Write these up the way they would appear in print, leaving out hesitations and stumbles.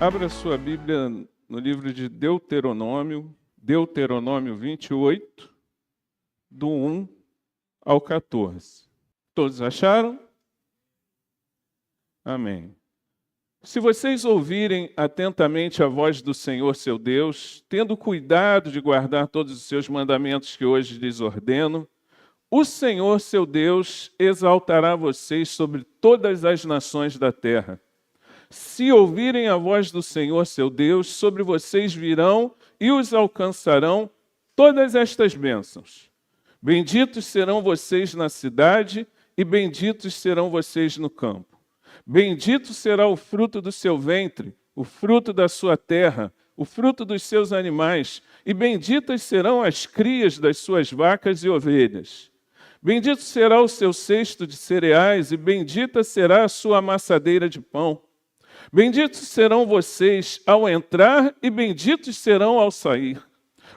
Abra sua Bíblia no livro de Deuteronômio, Deuteronômio 28, do 1 ao 14. Todos acharam? Amém. Se vocês ouvirem atentamente a voz do Senhor seu Deus, tendo cuidado de guardar todos os seus mandamentos que hoje lhes ordeno, o Senhor seu Deus exaltará vocês sobre todas as nações da terra. Se ouvirem a voz do Senhor seu Deus, sobre vocês virão e os alcançarão todas estas bênçãos. Benditos serão vocês na cidade e benditos serão vocês no campo. Bendito será o fruto do seu ventre, o fruto da sua terra, o fruto dos seus animais, e benditas serão as crias das suas vacas e ovelhas. Bendito será o seu cesto de cereais, e bendita será a sua amassadeira de pão. Benditos serão vocês ao entrar e benditos serão ao sair.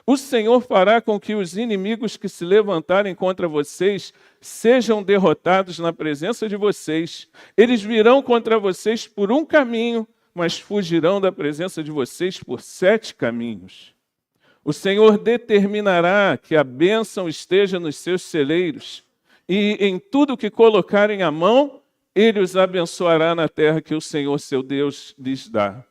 O Senhor fará com que os inimigos que se levantarem contra vocês sejam derrotados na presença de vocês. Eles virão contra vocês por um caminho, mas fugirão da presença de vocês por 7 caminhos. O Senhor determinará que a bênção esteja nos seus celeiros, e em tudo que colocarem a mão, Ele os abençoará na terra que o Senhor seu Deus lhes dá.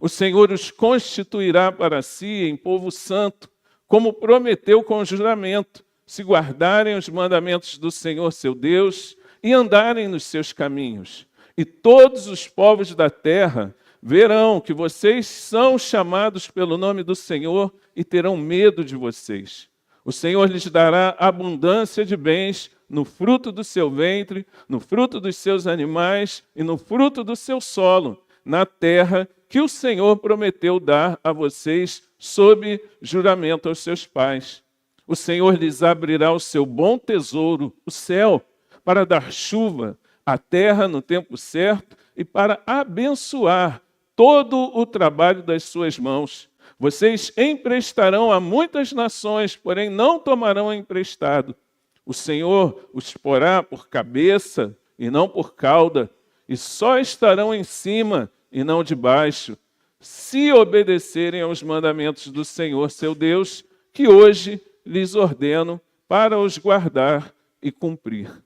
O Senhor os constituirá para si em povo santo, como prometeu com juramento, se guardarem os mandamentos do Senhor seu Deus e andarem nos seus caminhos. E todos os povos da terra verão que vocês são chamados pelo nome do Senhor e terão medo de vocês. O Senhor lhes dará abundância de bens no fruto do seu ventre, no fruto dos seus animais e no fruto do seu solo, na terra que o Senhor prometeu dar a vocês sob juramento aos seus pais. O Senhor lhes abrirá o seu bom tesouro, o céu, para dar chuva, a terra no tempo certo e para abençoar todo o trabalho das suas mãos. Vocês emprestarão a muitas nações, porém não tomarão emprestado. O Senhor os porá por cabeça e não por cauda, e só estarão em cima e não debaixo, se obedecerem aos mandamentos do Senhor seu Deus, que hoje lhes ordeno para os guardar e cumprir.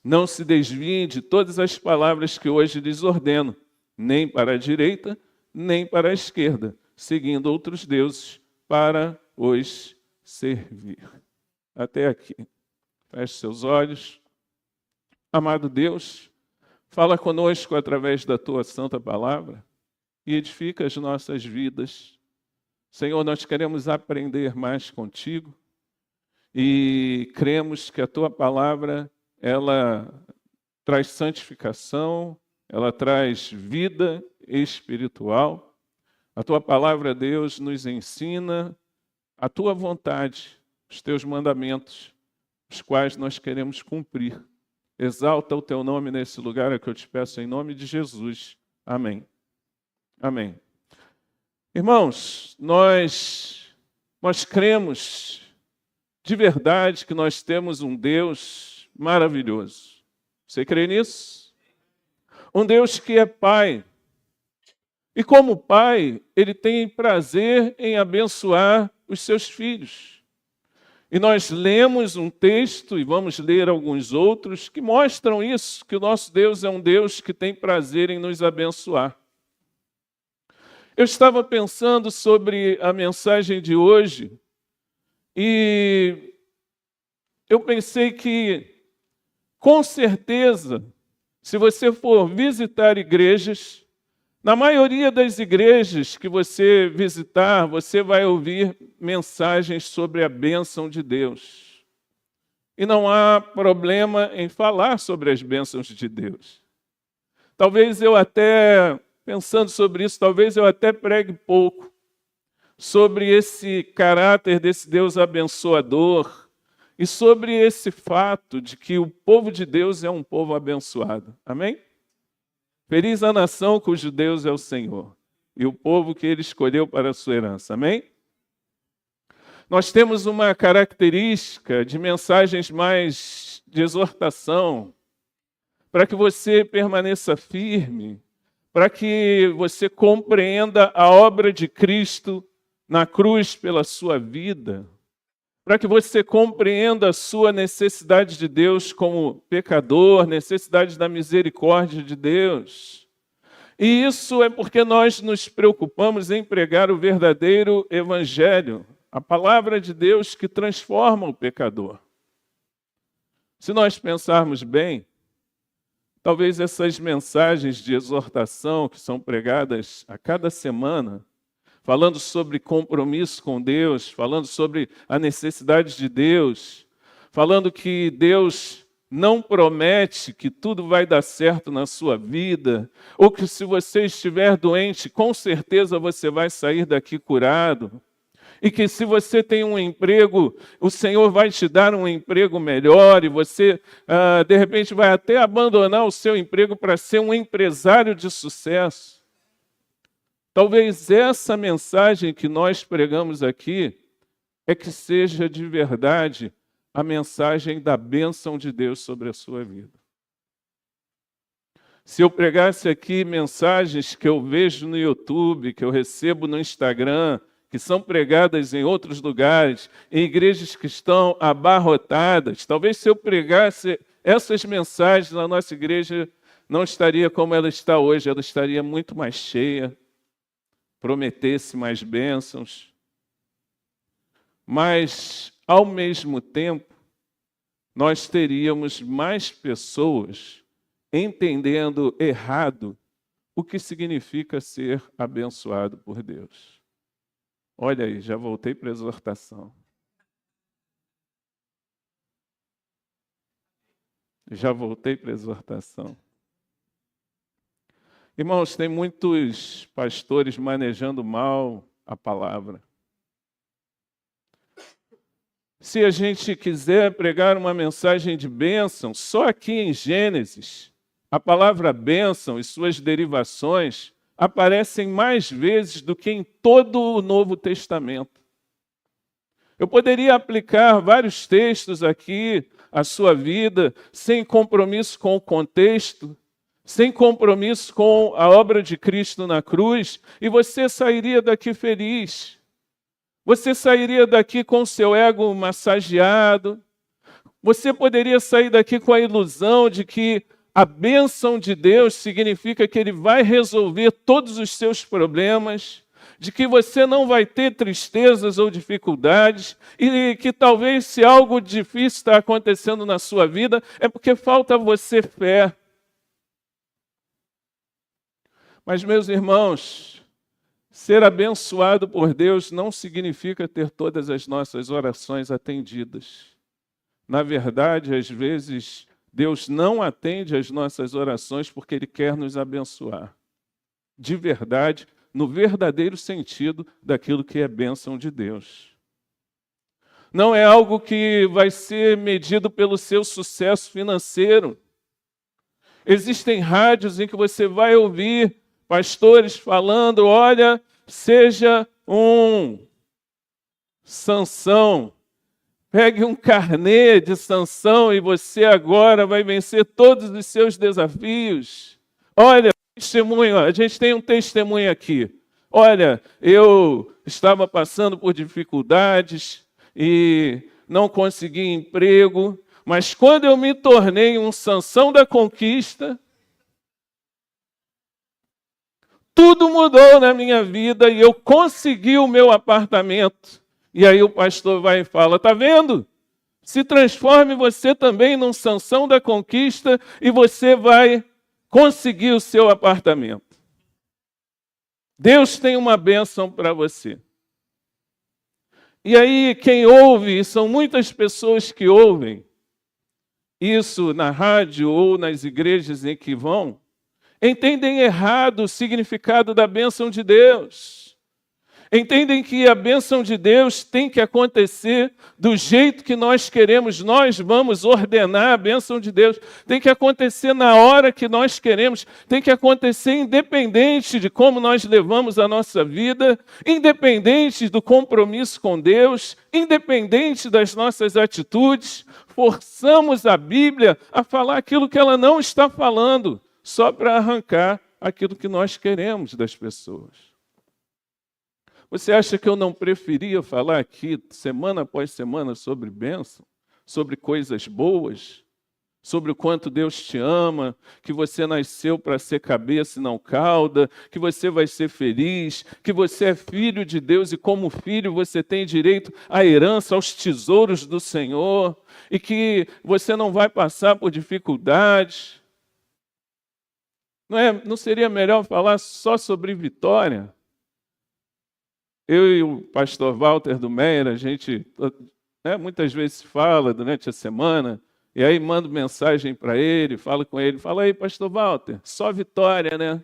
Não se desviem de todas as palavras que hoje lhes ordeno, nem para a direita, nem para a esquerda, seguindo outros deuses para os servir. Até aqui. Feche seus olhos. Amado Deus, fala conosco através da Tua santa palavra e edifica as nossas vidas. Senhor, nós queremos aprender mais contigo e cremos que a Tua palavra, ela traz santificação, ela traz vida espiritual. A Tua palavra, Deus, nos ensina a Tua vontade, os Teus mandamentos, os quais nós queremos cumprir. Exalta o Teu nome nesse lugar, é o que eu te peço em nome de Jesus. Amém. Amém. Irmãos, nós cremos de verdade que nós temos um Deus maravilhoso. Você crê nisso? Um Deus que é Pai. E como Pai, Ele tem prazer em abençoar os seus filhos. E nós lemos um texto, e vamos ler alguns outros, que mostram isso, que o nosso Deus é um Deus que tem prazer em nos abençoar. Eu estava pensando sobre a mensagem de hoje, e eu pensei que, com certeza, se você for visitar igrejas, na maioria das igrejas que você visitar, você vai ouvir mensagens sobre a bênção de Deus. E não há problema em falar sobre as bênçãos de Deus. Talvez eu até, pensando sobre isso, talvez eu até pregue pouco sobre esse caráter desse Deus abençoador e sobre esse fato de que o povo de Deus é um povo abençoado. Amém? Feliz a nação cujo Deus é o Senhor, e o povo que Ele escolheu para a sua herança. Amém? Nós temos uma característica de mensagens mais de exortação, para que você permaneça firme, para que você compreenda a obra de Cristo na cruz pela sua vida, para que você compreenda a sua necessidade de Deus como pecador, necessidade da misericórdia de Deus. E isso é porque nós nos preocupamos em pregar o verdadeiro evangelho, a palavra de Deus que transforma o pecador. Se nós pensarmos bem, talvez essas mensagens de exortação que são pregadas a cada semana, falando sobre compromisso com Deus, falando sobre a necessidade de Deus, falando que Deus não promete que tudo vai dar certo na sua vida, ou que se você estiver doente, com certeza você vai sair daqui curado. E que se você tem um emprego, o Senhor vai te dar um emprego melhor e você, de repente, vai até abandonar o seu emprego para ser um empresário de sucesso. Talvez essa mensagem que nós pregamos aqui é que seja de verdade a mensagem da bênção de Deus sobre a sua vida. Se eu pregasse aqui mensagens que eu vejo no YouTube, que eu recebo no Instagram, que são pregadas em outros lugares, em igrejas que estão abarrotadas. Talvez se eu pregasse essas mensagens na nossa igreja, não estaria como ela está hoje, ela estaria muito mais cheia, prometesse mais bênçãos. Mas, ao mesmo tempo, nós teríamos mais pessoas entendendo errado o que significa ser abençoado por Deus. Olha aí, já voltei para a exortação. Já voltei para a exortação. Irmãos, tem muitos pastores manejando mal a palavra. Se a gente quiser pregar uma mensagem de bênção, só aqui em Gênesis, a palavra bênção e suas derivações aparecem mais vezes do que em todo o Novo Testamento. Eu poderia aplicar vários textos aqui à sua vida, sem compromisso com o contexto, sem compromisso com a obra de Cristo na cruz, e você sairia daqui feliz. Você sairia daqui com o seu ego massageado. Você poderia sair daqui com a ilusão de que a bênção de Deus significa que Ele vai resolver todos os seus problemas, de que você não vai ter tristezas ou dificuldades, e que talvez se algo difícil está acontecendo na sua vida, é porque falta a você fé. Mas, meus irmãos, ser abençoado por Deus não significa ter todas as nossas orações atendidas. Na verdade, às vezes, Deus não atende às nossas orações porque Ele quer nos abençoar. De verdade, no verdadeiro sentido daquilo que é bênção de Deus. Não é algo que vai ser medido pelo seu sucesso financeiro. Existem rádios em que você vai ouvir pastores falando, olha, seja um Sansão. Pegue um carnê de Sansão e você agora vai vencer todos os seus desafios. Olha, testemunho, a gente tem um testemunho aqui. Olha, eu estava passando por dificuldades e não consegui emprego, mas quando eu me tornei um Sansão da conquista, tudo mudou na minha vida e eu consegui o meu apartamento. E aí o pastor vai e fala, está vendo? Se transforme você também num Sansão da conquista e você vai conseguir o seu apartamento. Deus tem uma bênção para você. E aí quem ouve, são muitas pessoas que ouvem isso na rádio ou nas igrejas em que vão, entendem errado o significado da bênção de Deus. Entendem que a bênção de Deus tem que acontecer do jeito que nós queremos. Nós vamos ordenar a bênção de Deus. Tem que acontecer na hora que nós queremos. Tem que acontecer independente de como nós levamos a nossa vida, independente do compromisso com Deus, independente das nossas atitudes. Forçamos a Bíblia a falar aquilo que ela não está falando, só para arrancar aquilo que nós queremos das pessoas. Você acha que eu não preferia falar aqui, semana após semana, sobre bênção, sobre coisas boas, sobre o quanto Deus te ama, que você nasceu para ser cabeça e não cauda, que você vai ser feliz, que você é filho de Deus e como filho você tem direito à herança, aos tesouros do Senhor, e que você não vai passar por dificuldades? Não seria melhor falar só sobre vitória? Eu e o pastor Walter do Meyer, a gente muitas vezes fala durante a semana, e aí mando mensagem para ele, falo com ele, fala aí, pastor Walter, só vitória, né?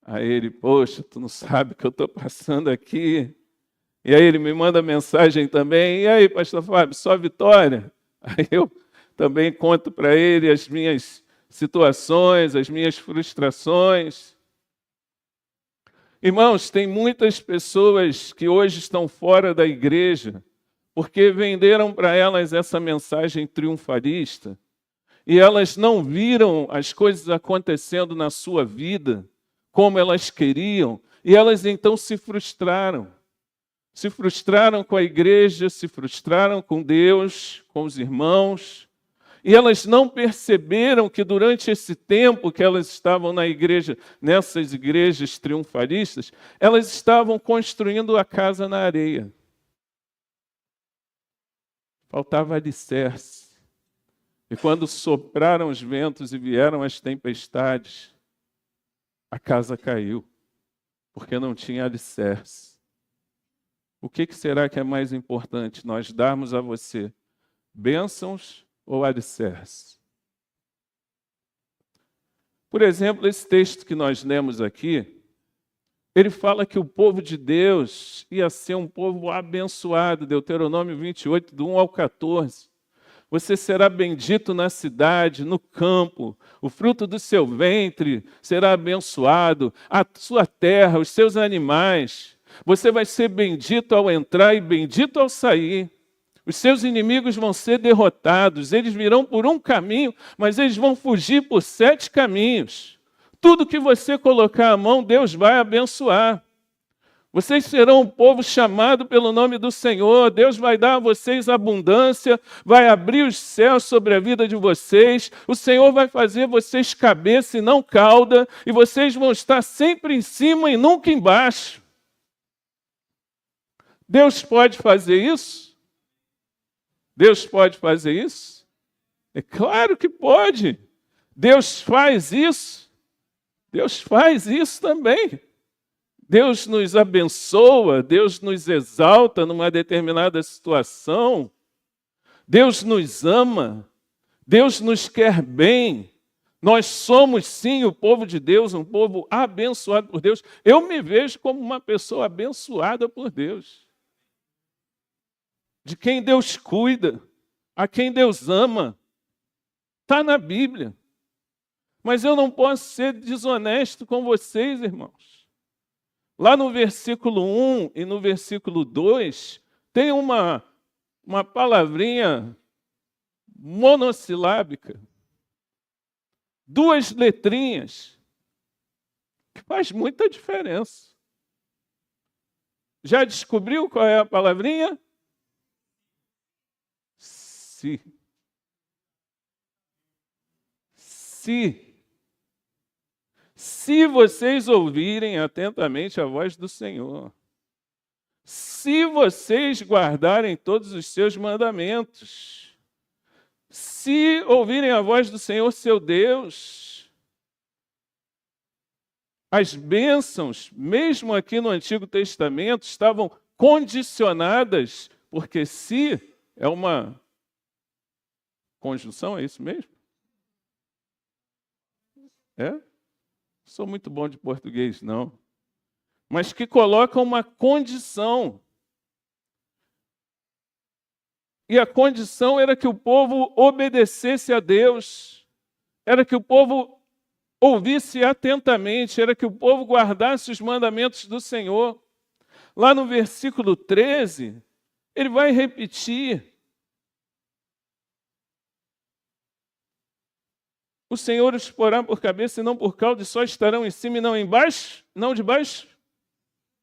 Aí ele, poxa, tu não sabe o que eu estou passando aqui. E aí ele me manda mensagem também, e aí, pastor Fábio, só vitória? Aí eu também conto para ele as minhas situações, as minhas frustrações. Irmãos, tem muitas pessoas que hoje estão fora da igreja porque venderam para elas essa mensagem triunfalista e elas não viram as coisas acontecendo na sua vida como elas queriam e elas então se frustraram. Se frustraram com a igreja, se frustraram com Deus, com os irmãos. E elas não perceberam que durante esse tempo que elas estavam na igreja, nessas igrejas triunfalistas, elas estavam construindo a casa na areia. Faltava alicerce. E quando sopraram os ventos e vieram as tempestades, a casa caiu, porque não tinha alicerce. O que será que é mais importante? Nós darmos a você bênçãos ou alicerce? Por exemplo, esse texto que nós lemos aqui, ele fala que o povo de Deus ia ser um povo abençoado, Deuteronômio 28, do 1 ao 14. Você será bendito na cidade, no campo, o fruto do seu ventre será abençoado, a sua terra, os seus animais. Você vai ser bendito ao entrar e bendito ao sair. Os seus inimigos vão ser derrotados, eles virão por um caminho, mas eles vão fugir por 7 caminhos. Tudo que você colocar a mão, Deus vai abençoar. Vocês serão um povo chamado pelo nome do Senhor, Deus vai dar a vocês abundância, vai abrir os céus sobre a vida de vocês, o Senhor vai fazer vocês cabeça e não cauda, e vocês vão estar sempre em cima e nunca embaixo. Deus pode fazer isso? Deus pode fazer isso? É claro que pode. Deus faz isso. Deus faz isso também. Deus nos abençoa, Deus nos exalta numa determinada situação. Deus nos ama. Deus nos quer bem. Nós somos, sim, o povo de Deus, um povo abençoado por Deus. Eu me vejo como uma pessoa abençoada por Deus. De quem Deus cuida, a quem Deus ama. Está na Bíblia. Mas eu não posso ser desonesto com vocês, irmãos. Lá no versículo 1 e no versículo 2, tem uma palavrinha monossilábica. 2 letrinhas, que faz muita diferença. Já descobriu qual é a palavrinha? Se. Se. Se vocês ouvirem atentamente a voz do Senhor, se vocês guardarem todos os seus mandamentos, se ouvirem a voz do Senhor, seu Deus, as bênçãos, mesmo aqui no Antigo Testamento, estavam condicionadas, porque se é uma conjunção, é isso mesmo? É? Sou muito bom de português, não. Mas que coloca uma condição. E a condição era que o povo obedecesse a Deus, era que o povo ouvisse atentamente, era que o povo guardasse os mandamentos do Senhor. Lá no versículo 13, ele vai repetir. O Senhor os porá por cabeça e não por cauda, e só estarão em cima e não embaixo, não debaixo.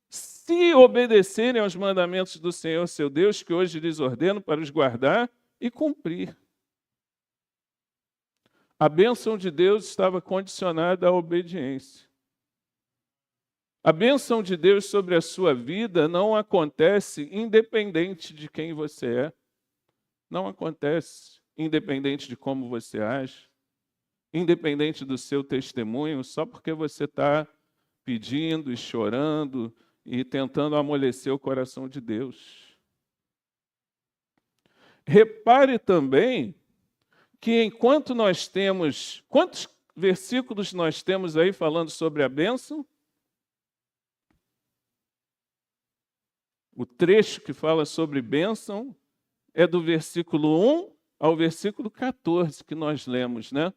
Se obedecerem aos mandamentos do Senhor, seu Deus, que hoje lhes ordeno para os guardar e cumprir. A bênção de Deus estava condicionada à obediência. A bênção de Deus sobre a sua vida não acontece independente de quem você é. Não acontece independente de como você age, independente do seu testemunho, só porque você está pedindo e chorando e tentando amolecer o coração de Deus. Repare também que enquanto nós temos... Quantos versículos nós temos aí falando sobre a bênção? O trecho que fala sobre bênção é do versículo 1 ao versículo 14 que nós lemos, né?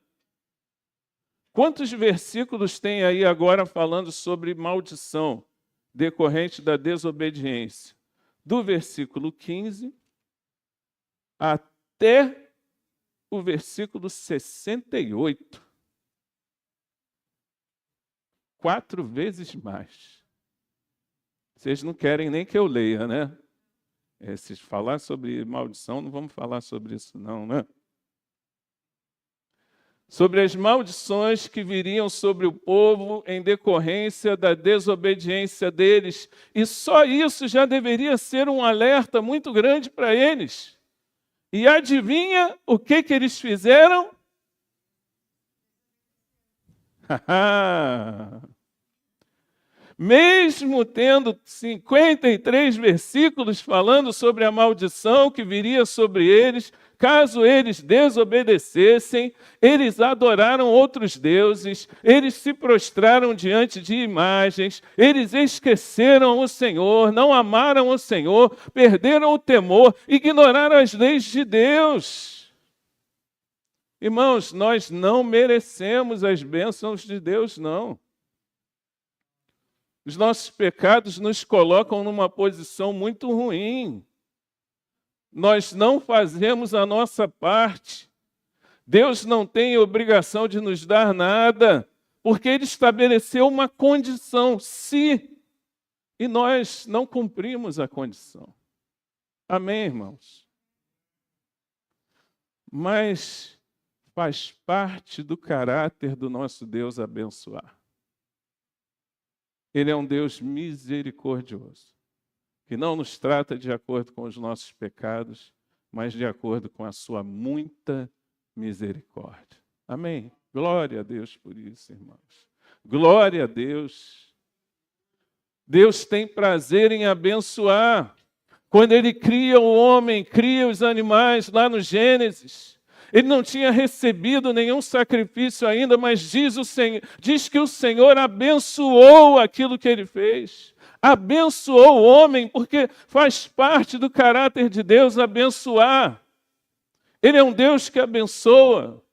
Quantos versículos tem aí agora falando sobre maldição decorrente da desobediência? Do versículo 15 até o versículo 68. 4 vezes mais. Vocês não querem nem que eu leia, né? Se falar sobre maldição, não vamos falar sobre isso não, né? Sobre as maldições que viriam sobre o povo em decorrência da desobediência deles. E só isso já deveria ser um alerta muito grande para eles. E adivinha o que eles fizeram? Mesmo tendo 53 versículos falando sobre a maldição que viria sobre eles, caso eles desobedecessem, eles adoraram outros deuses, eles se prostraram diante de imagens, eles esqueceram o Senhor, não amaram o Senhor, perderam o temor, ignoraram as leis de Deus. Irmãos, nós não merecemos as bênçãos de Deus, não. Os nossos pecados nos colocam numa posição muito ruim. Nós não fazemos a nossa parte. Deus não tem obrigação de nos dar nada, porque Ele estabeleceu uma condição, se, e nós não cumprimos a condição. Amém, irmãos? Mas faz parte do caráter do nosso Deus abençoar. Ele é um Deus misericordioso, que não nos trata de acordo com os nossos pecados, mas de acordo com a sua muita misericórdia. Amém? Glória a Deus por isso, irmãos. Glória a Deus. Deus tem prazer em abençoar. Quando Ele cria o homem, cria os animais, lá no Gênesis, Ele não tinha recebido nenhum sacrifício ainda, mas diz que o Senhor abençoou aquilo que Ele fez. Abençoou o homem, porque faz parte do caráter de Deus abençoar. Ele é um Deus que abençoa.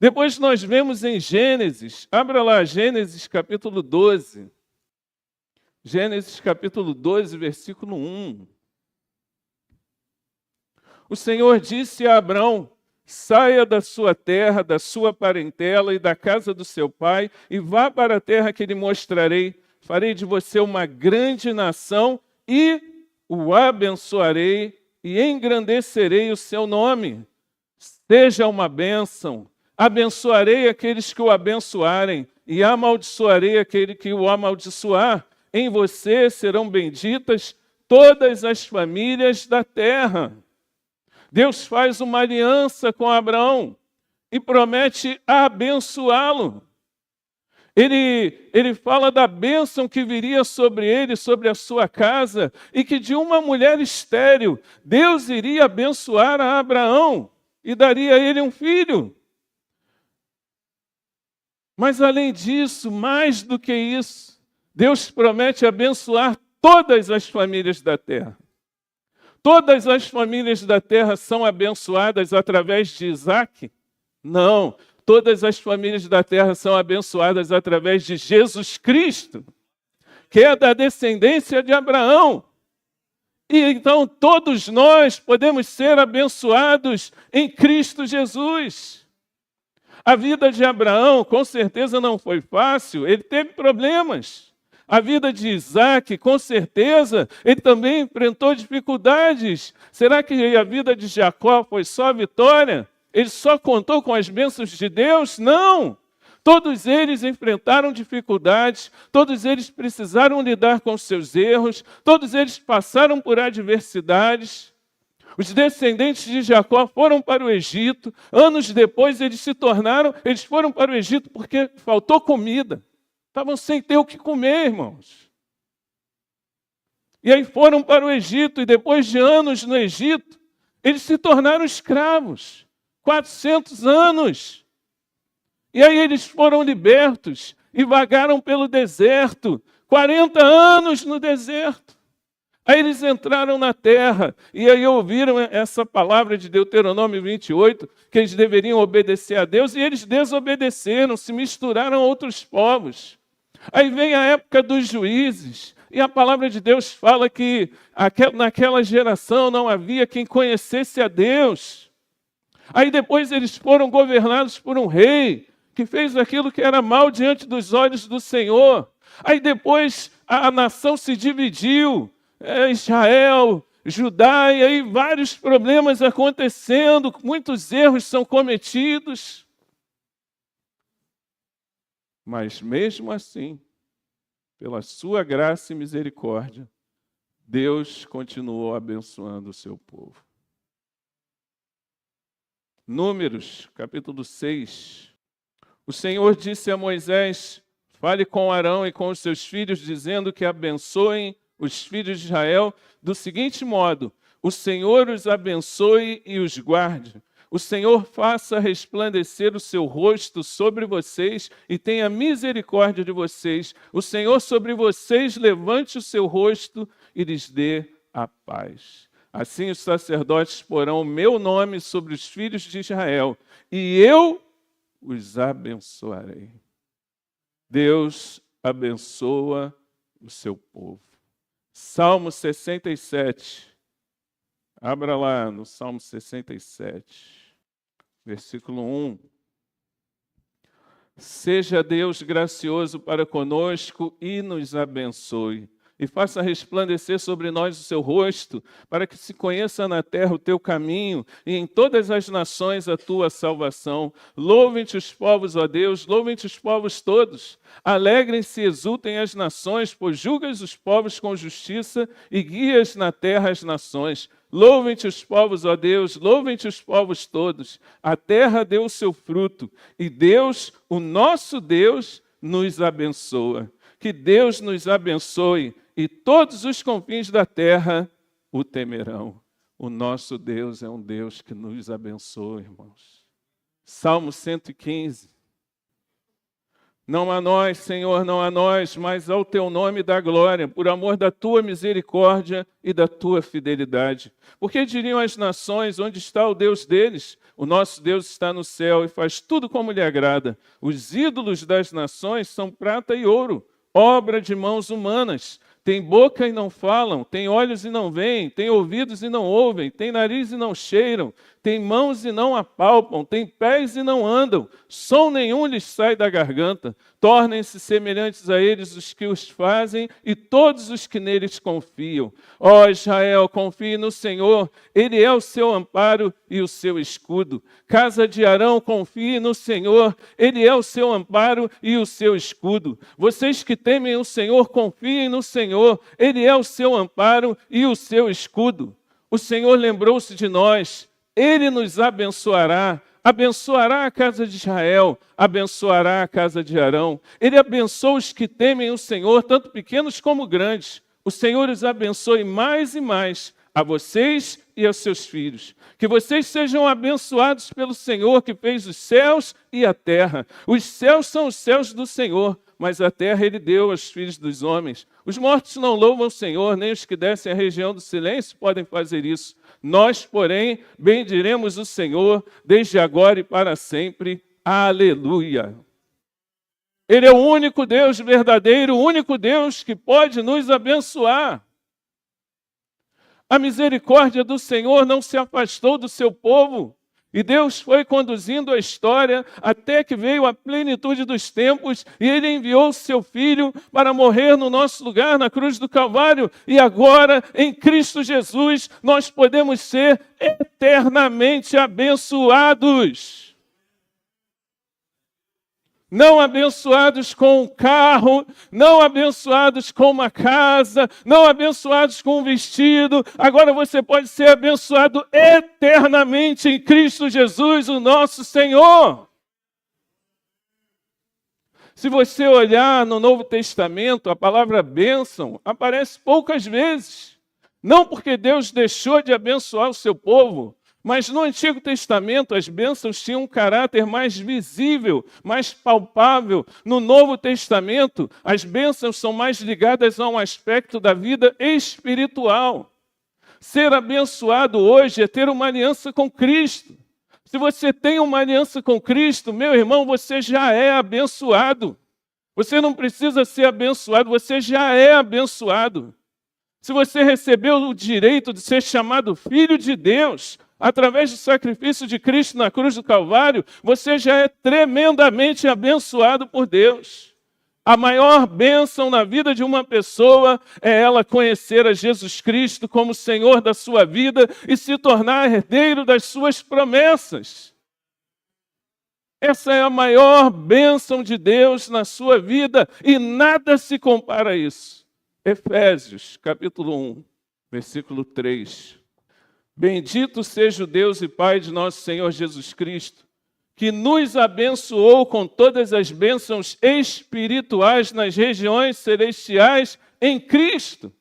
Depois nós vemos em Gênesis, abra lá Gênesis capítulo 12. Gênesis capítulo 12, versículo 1. O Senhor disse a Abrão: saia da sua terra, da sua parentela e da casa do seu pai, e vá para a terra que lhe mostrarei. Farei de você uma grande nação e o abençoarei e engrandecerei o seu nome. Seja uma bênção. Abençoarei aqueles que o abençoarem e amaldiçoarei aquele que o amaldiçoar. Em você serão benditas todas as famílias da terra. Deus faz uma aliança com Abraão e promete abençoá-lo. Ele fala da bênção que viria sobre ele, sobre a sua casa, e que de uma mulher estéril, Deus iria abençoar a Abraão e daria a ele um filho. Mas além disso, mais do que isso, Deus promete abençoar todas as famílias da terra. Todas as famílias da terra são abençoadas através de Isaac? Não. Todas as famílias da terra são abençoadas através de Jesus Cristo, que é da descendência de Abraão. E então todos nós podemos ser abençoados em Cristo Jesus. A vida de Abraão, com certeza, não foi fácil, ele teve problemas. A vida de Isaac, com certeza, ele também enfrentou dificuldades. Será que a vida de Jacó foi só vitória? Ele só contou com as bênçãos de Deus? Não! Todos eles enfrentaram dificuldades, todos eles precisaram lidar com seus erros, todos eles passaram por adversidades. Os descendentes de Jacó foram para o Egito, anos depois eles foram para o Egito porque faltou comida. Estavam sem ter o que comer, irmãos. E aí foram para o Egito, e depois de anos no Egito, eles se tornaram escravos. 400 anos. E aí eles foram libertos e vagaram pelo deserto. 40 anos no deserto. Aí eles entraram na terra, e aí ouviram essa palavra de Deuteronômio 28, que eles deveriam obedecer a Deus, e eles desobedeceram, se misturaram a outros povos. Aí vem a época dos juízes, e a palavra de Deus fala que naquela geração não havia quem conhecesse a Deus. Aí depois eles foram governados por um rei, que fez aquilo que era mal diante dos olhos do Senhor. Aí depois a nação se dividiu, Israel, Judá, e aí vários problemas acontecendo, muitos erros são cometidos. Mas mesmo assim, pela sua graça e misericórdia, Deus continuou abençoando o seu povo. Números, capítulo 6. O Senhor disse a Moisés: fale com Arão e com os seus filhos, dizendo que abençoem os filhos de Israel do seguinte modo: o Senhor os abençoe e os guarde. O Senhor faça resplandecer o seu rosto sobre vocês e tenha misericórdia de vocês. O Senhor sobre vocês levante o seu rosto e lhes dê a paz. Assim os sacerdotes porão o meu nome sobre os filhos de Israel, e eu os abençoarei. Deus abençoa o seu povo. Salmo 67. Abra lá no Salmo 67, versículo 1. Seja Deus gracioso para conosco e nos abençoe, e faça resplandecer sobre nós o seu rosto, para que se conheça na terra o teu caminho, e em todas as nações a tua salvação. Louvem-te os povos, ó Deus, louvem-te os povos todos. Alegrem-se e exultem as nações, pois julgas os povos com justiça e guias na terra as nações. Louvem-te os povos, ó Deus, louvem-te os povos todos. A terra deu o seu fruto, e Deus, o nosso Deus, nos abençoa. Que Deus nos abençoe, e todos os confins da terra o temerão. O nosso Deus é um Deus que nos abençoa, irmãos. Salmo 115. Não a nós, Senhor, não a nós, mas ao teu nome dá glória, por amor da tua misericórdia e da tua fidelidade. Porque diriam as nações: onde está o Deus deles? O nosso Deus está no céu e faz tudo como lhe agrada. Os ídolos das nações são prata e ouro, obra de mãos humanas. Tem boca e não falam, tem olhos e não veem, tem ouvidos e não ouvem, tem nariz e não cheiram, tem mãos e não apalpam, tem pés e não andam, som nenhum lhes sai da garganta. Tornem-se semelhantes a eles os que os fazem e todos os que neles confiam. Ó Israel, confie no Senhor, Ele é o seu amparo e o seu escudo. Casa de Arão, confie no Senhor, Ele é o seu amparo e o seu escudo. Vocês que temem o Senhor, confiem no Senhor, Ele é o seu amparo e o seu escudo. O Senhor lembrou-se de nós, Ele nos abençoará. Abençoará a casa de Israel, abençoará a casa de Arão. Ele abençoa os que temem o Senhor, tanto pequenos como grandes. O Senhor os abençoe mais e mais, a vocês e aos seus filhos. Que vocês sejam abençoados pelo Senhor, que fez os céus e a terra. Os céus são os céus do Senhor, mas a terra Ele deu aos filhos dos homens. Os mortos não louvam o Senhor, nem os que descem à região do silêncio podem fazer isso. Nós, porém, bendiremos o Senhor desde agora e para sempre. Aleluia! Ele é o único Deus verdadeiro, o único Deus que pode nos abençoar. A misericórdia do Senhor não se afastou do seu povo. E Deus foi conduzindo a história até que veio a plenitude dos tempos e Ele enviou o seu Filho para morrer no nosso lugar na cruz do Calvário. E agora, em Cristo Jesus, nós podemos ser eternamente abençoados. Não abençoados com um carro, não abençoados com uma casa, não abençoados com um vestido. Agora você pode ser abençoado eternamente em Cristo Jesus, o nosso Senhor. Se você olhar no Novo Testamento, a palavra bênção aparece poucas vezes. Não porque Deus deixou de abençoar o seu povo, mas no Antigo Testamento as bênçãos tinham um caráter mais visível, mais palpável. No Novo Testamento, as bênçãos são mais ligadas a um aspecto da vida espiritual. Ser abençoado hoje é ter uma aliança com Cristo. Se você tem uma aliança com Cristo, meu irmão, você já é abençoado. Você não precisa ser abençoado, você já é abençoado. Se você recebeu o direito de ser chamado filho de Deus, através do sacrifício de Cristo na cruz do Calvário, você já é tremendamente abençoado por Deus. A maior bênção na vida de uma pessoa é ela conhecer a Jesus Cristo como Senhor da sua vida e se tornar herdeiro das suas promessas. Essa é a maior bênção de Deus na sua vida e nada se compara a isso. Efésios, capítulo 1, versículo 3. Bendito seja o Deus e Pai de nosso Senhor Jesus Cristo, que nos abençoou com todas as bênçãos espirituais nas regiões celestiais em Cristo.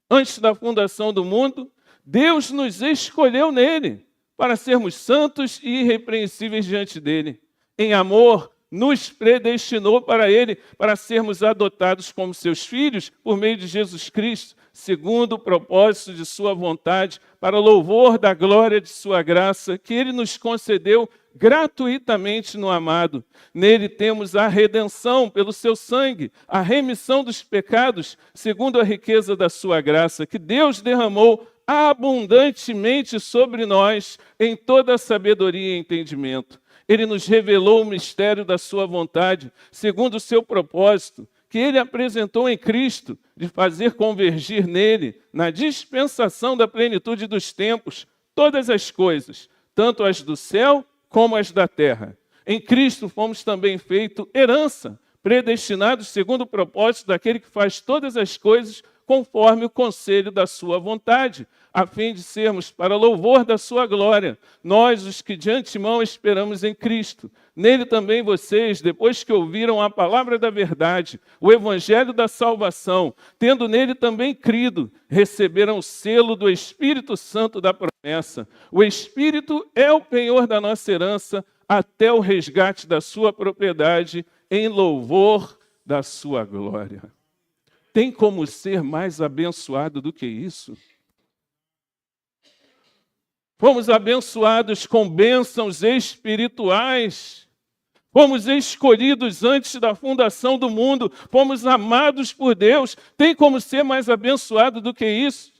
Antes da fundação do mundo, Deus nos escolheu nele para sermos santos e irrepreensíveis diante dele. Em amor, nos predestinou para ele, para sermos adotados como seus filhos por meio de Jesus Cristo, segundo o propósito de sua vontade, para louvor da glória de sua graça, que ele nos concedeu gratuitamente no amado. Nele temos a redenção pelo seu sangue, a remissão dos pecados, segundo a riqueza da sua graça, que Deus derramou abundantemente sobre nós em toda a sabedoria e entendimento. Ele nos revelou o mistério da sua vontade, segundo o seu propósito, que ele apresentou em Cristo, de fazer convergir nele, na dispensação da plenitude dos tempos, todas as coisas, tanto as do céu como as da terra. Em Cristo fomos também feitos herança, predestinados segundo o propósito daquele que faz todas as coisas conforme o conselho da sua vontade, a fim de sermos para louvor da sua glória, nós os que de antemão esperamos em Cristo. Nele também vocês, depois que ouviram a palavra da verdade, o evangelho da salvação, tendo nele também crido, receberam o selo do Espírito Santo da promessa. O Espírito é o penhor da nossa herança até o resgate da sua propriedade, em louvor da sua glória. Tem como ser mais abençoado do que isso? Fomos abençoados com bênçãos espirituais. Fomos escolhidos antes da fundação do mundo. Fomos amados por Deus. Tem como ser mais abençoado do que isso?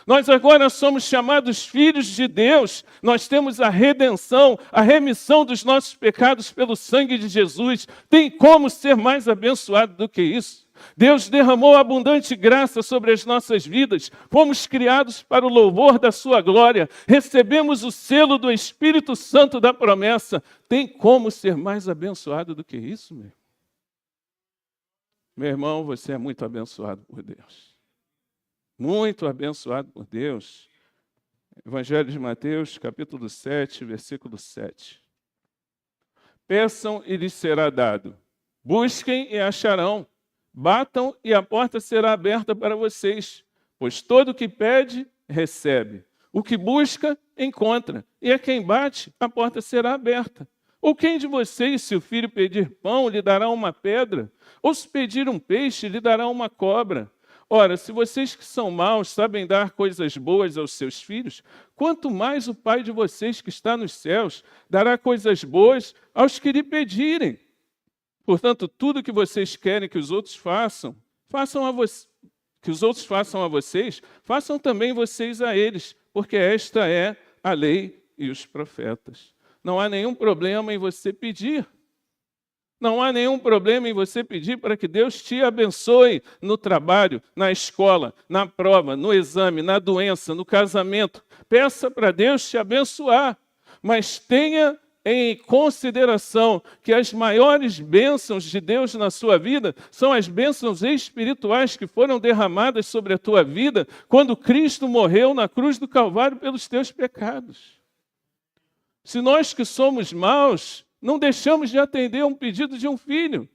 Nós agora somos chamados filhos de Deus. Nós temos a redenção, a remissão dos nossos pecados pelo sangue de Jesus. Tem como ser mais abençoado do que isso? Deus derramou abundante graça sobre as nossas vidas. Fomos criados para o louvor da sua glória. Recebemos o selo do Espírito Santo da promessa. Tem como ser mais abençoado do que isso, meu? Meu irmão, você é muito abençoado por Deus. Muito abençoado por Deus. Evangelho de Mateus, capítulo 7, versículo 7. Peçam e lhes será dado. Busquem e acharão. Batam e a porta será aberta para vocês. Pois todo o que pede, recebe. O que busca, encontra. E a quem bate, a porta será aberta. Ou quem de vocês, se o filho pedir pão, lhe dará uma pedra? Ou se pedir um peixe, lhe dará uma cobra? Ora, se vocês que são maus sabem dar coisas boas aos seus filhos, quanto mais o Pai de vocês que está nos céus dará coisas boas aos que lhe pedirem. Portanto, tudo que vocês querem que os outros façam, que os outros façam a vocês, façam também vocês a eles, porque esta é a lei e os profetas. não há nenhum problema em você pedir. Não há nenhum problema em você pedir para que Deus te abençoe no trabalho, na escola, na prova, no exame, na doença, no casamento. Peça para Deus te abençoar, mas tenha em consideração que as maiores bênçãos de Deus na sua vida são as bênçãos espirituais que foram derramadas sobre a tua vida quando Cristo morreu na cruz do Calvário pelos teus pecados. Se nós que somos maus, não deixamos de atender um pedido de um filho.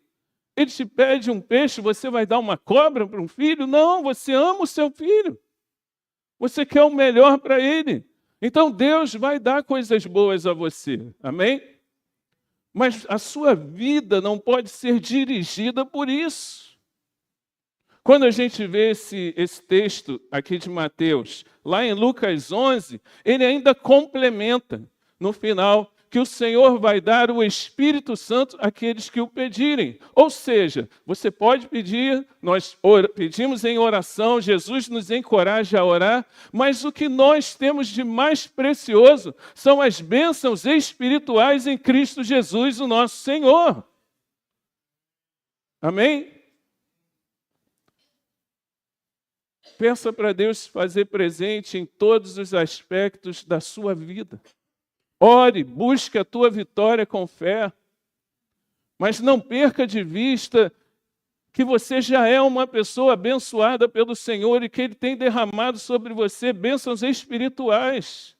Ele te pede um peixe, você vai dar uma cobra para um filho? Não, você ama o seu filho. Você quer o melhor para ele. Então Deus vai dar coisas boas a você. Amém? Mas a sua vida não pode ser dirigida por isso. Quando a gente vê esse texto aqui de Mateus, lá em Lucas 11, ele ainda complementa no final que o Senhor vai dar o Espírito Santo àqueles que o pedirem. Ou seja, você pode pedir, nós pedimos em oração, Jesus nos encoraja a orar, mas o que nós temos de mais precioso são as bênçãos espirituais em Cristo Jesus, o nosso Senhor. Amém? Peça para Deus se fazer presente em todos os aspectos da sua vida. Ore, busque a tua vitória com fé, mas não perca de vista que você já é uma pessoa abençoada pelo Senhor e que Ele tem derramado sobre você bênçãos espirituais.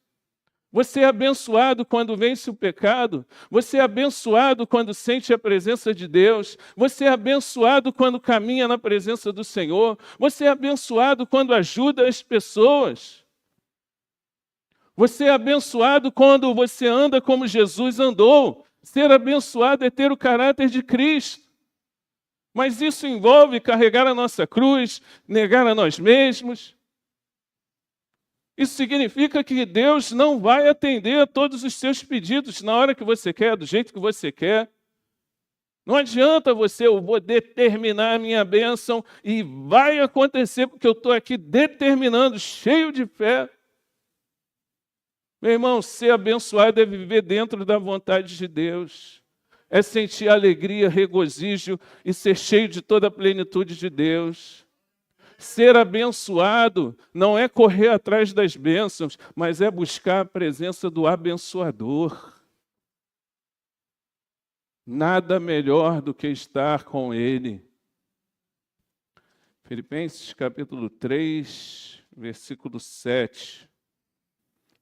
Você é abençoado quando vence o pecado, você é abençoado quando sente a presença de Deus, você é abençoado quando caminha na presença do Senhor, você é abençoado quando ajuda as pessoas. Você é abençoado quando você anda como Jesus andou. Ser abençoado é ter o caráter de Cristo. Mas isso envolve carregar a nossa cruz, negar a nós mesmos. Isso significa que Deus não vai atender a todos os seus pedidos na hora que você quer, do jeito que você quer. Não adianta eu vou determinar a minha bênção e vai acontecer porque eu estou aqui determinando, cheio de fé. Meu irmão, ser abençoado é viver dentro da vontade de Deus. É sentir alegria, regozijo e ser cheio de toda a plenitude de Deus. Ser abençoado não é correr atrás das bênçãos, mas é buscar a presença do abençoador. Nada melhor do que estar com Ele. Filipenses capítulo 3, versículo 7.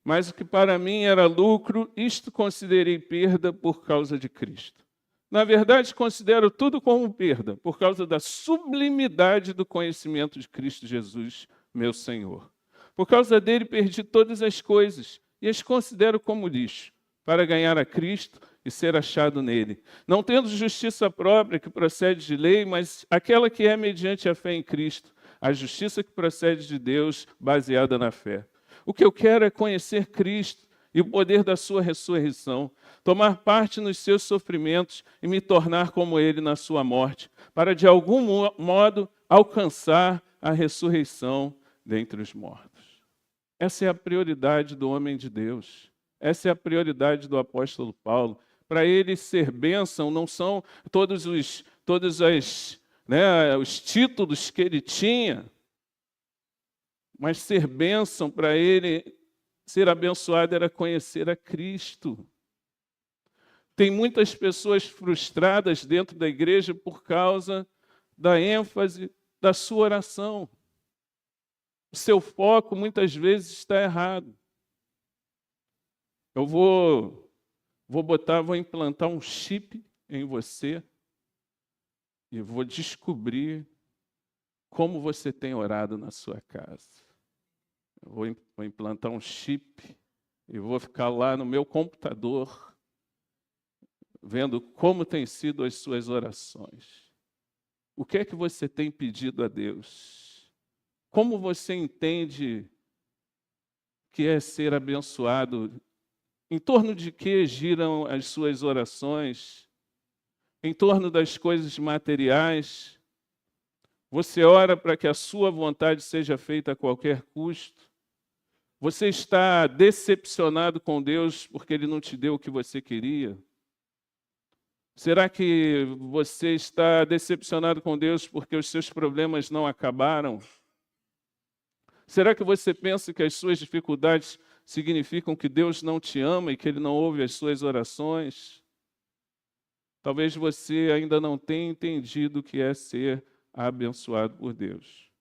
Mas o que para mim era lucro, isto considerei perda por causa de Cristo. Na verdade, considero tudo como perda, por causa da sublimidade do conhecimento de Cristo Jesus, meu Senhor. Por causa dele, perdi todas as coisas e as considero como lixo, para ganhar a Cristo e ser achado nele. Não tendo justiça própria que procede de lei, mas aquela que é mediante a fé em Cristo, a justiça que procede de Deus, baseada na fé. O que eu quero é conhecer Cristo e o poder da sua ressurreição, tomar parte nos seus sofrimentos e me tornar como ele na sua morte, para de algum modo alcançar a ressurreição dentre os mortos. Essa é a prioridade do homem de Deus. Essa é a prioridade do apóstolo Paulo. Para ele ser bênção não são todos os títulos que ele tinha, mas ser bênção para ele, ser abençoado era conhecer a Cristo. Tem muitas pessoas frustradas dentro da igreja por causa da ênfase da sua oração. O seu foco muitas vezes está errado. Eu vou implantar um chip em você e vou descobrir como você tem orado na sua casa. Eu vou implantar um chip e vou ficar lá no meu computador vendo como têm sido as suas orações. O que é que você tem pedido a Deus? Como você entende que é ser abençoado? Em torno de que giram as suas orações? Em torno das coisas materiais? Você ora para que a sua vontade seja feita a qualquer custo? Você está decepcionado com Deus porque Ele não te deu o que você queria? Será que você está decepcionado com Deus porque os seus problemas não acabaram? Será que você pensa que as suas dificuldades significam que Deus não te ama e que Ele não ouve as suas orações? Talvez você ainda não tenha entendido o que é ser abençoado por Deus.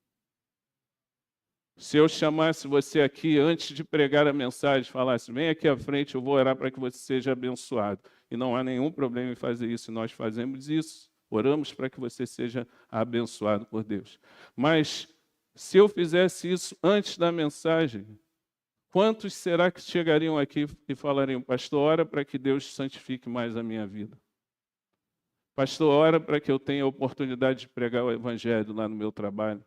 Se eu chamasse você aqui antes de pregar a mensagem, falasse, vem aqui à frente, eu vou orar para que você seja abençoado. E não há nenhum problema em fazer isso, nós fazemos isso. Oramos para que você seja abençoado por Deus. Mas se eu fizesse isso antes da mensagem, quantos será que chegariam aqui e falariam, pastor, ora para que Deus santifique mais a minha vida? Pastor, ora para que eu tenha a oportunidade de pregar o evangelho lá no meu trabalho.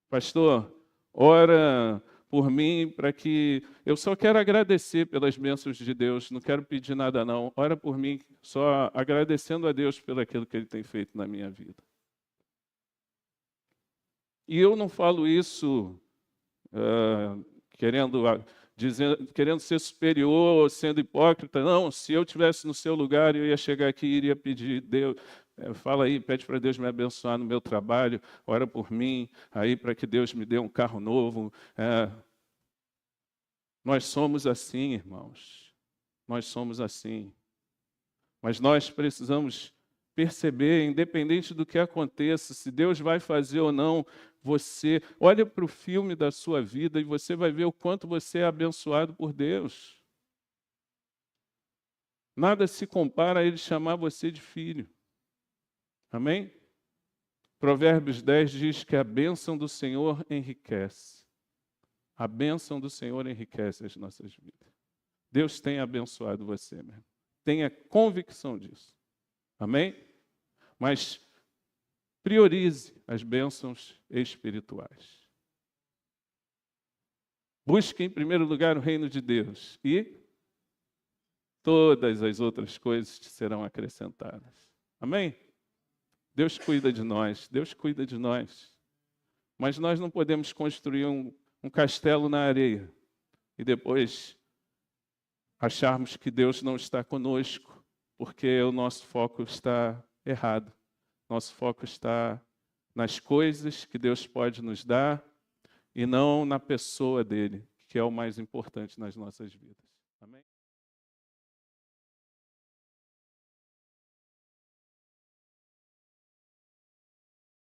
Pastor, ora por mim para que... Eu só quero agradecer pelas bênçãos de Deus, não quero pedir nada não. Ora por mim, só agradecendo a Deus pelo aquilo que Ele tem feito na minha vida. E eu não falo isso querendo ser superior, sendo hipócrita. Não, se eu estivesse no seu lugar, eu ia chegar aqui e iria pedir, Deus, fala aí, pede para Deus me abençoar no meu trabalho, ora por mim, aí para que Deus me dê um carro novo. Nós somos assim, irmãos. Nós somos assim. Mas nós precisamos perceber, independente do que aconteça, se Deus vai fazer ou não, você olha para o filme da sua vida e você vai ver o quanto você é abençoado por Deus. Nada se compara a Ele chamar você de filho. Amém? Provérbios 10 diz que a bênção do Senhor enriquece. A bênção do Senhor enriquece as nossas vidas. Deus tem abençoado você, mesmo. Tenha convicção disso. Amém? Mas priorize as bênçãos espirituais. Busque em primeiro lugar o reino de Deus e todas as outras coisas te serão acrescentadas. Amém? Deus cuida de nós, Deus cuida de nós. Mas nós não podemos construir um castelo na areia e depois acharmos que Deus não está conosco, porque o nosso foco está errado. Nosso foco está nas coisas que Deus pode nos dar e não na pessoa dele, que é o mais importante nas nossas vidas. Amém?